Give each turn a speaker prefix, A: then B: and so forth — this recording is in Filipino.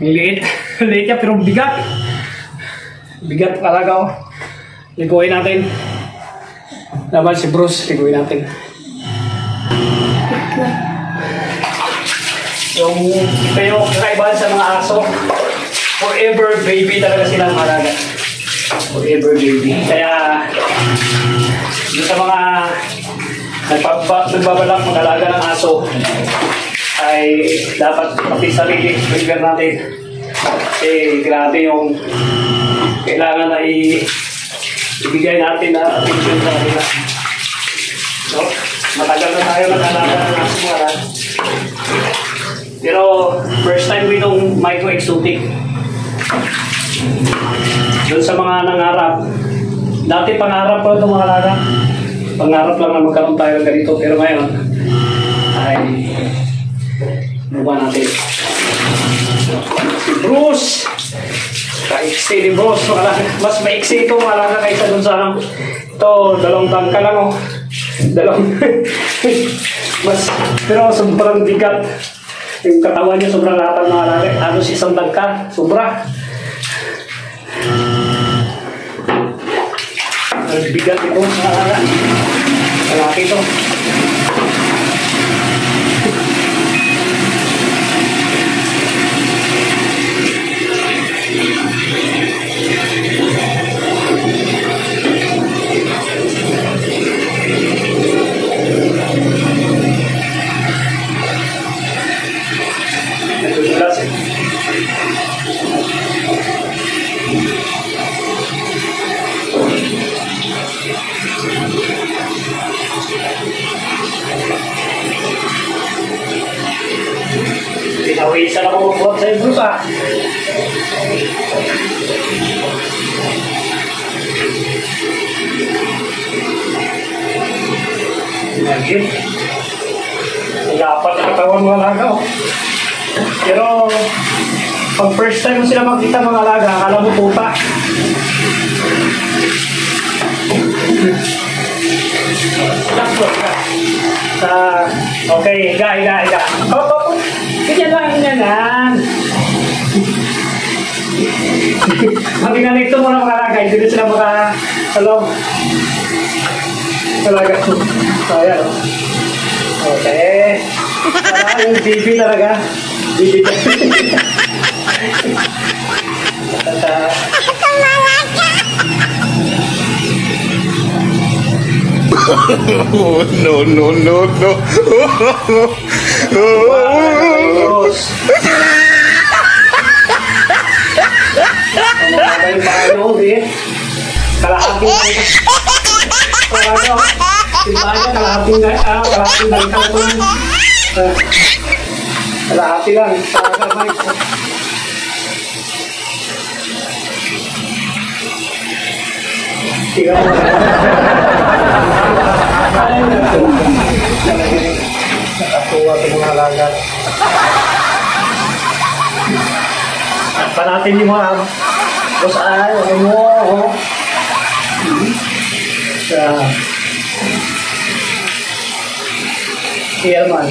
A: Liit. Liit niya pero bigat. Bigat talaga oh. Liguin natin. Laban si Bruce, liguin natin. Ito yung kakaibahan sa mga aso. Forever baby talaga silang malaga. Forever baby. Kaya sa mga nagbabalak mag-alaga ng aso ay dapat pati sarili prepare natin. Kasi grabe yung kailangan na ibigay natin na attention sa kanila. So, matagal na tayo nag-alaga ng aso mga. Pero first time ko itong micro exotic. Doon sa mga nangarap. Dati pangarap ko itong mga alaga. Pangarap lang na magkaroon tayo ng ganito. Pero ngayon ay buwan natin. Si Bruce! Kaiksi ni Bruce. Mas maiksi itong alaga kaysa doon sa ano. Ito, 2 tangka lang oh. 2. Pero sobrang bigat. Yung katawan niya sobrang latang ng alaga. Halos 1 tangka. Sobra. Ang bigat ito sa alaga. Malaki ito. Pinawisan ako magbuhat sa ibro pa. Lagi. Dapat na katawan mga alaga. Pero pag first time mo sila makita mga alaga, akala mo puta. Okay, higa. Oh. Ganyan lang. Matingan ito muna mga alaga, hindi na sila makasalong. Alaga. So, ayan o. Okay. Yung bibi talaga. Bibi talaga.
B: No.
A: Kalahati lang. Nakatuwa ito mga alaga. Pa natin yung mga bos ay, ano mo, sa Airman.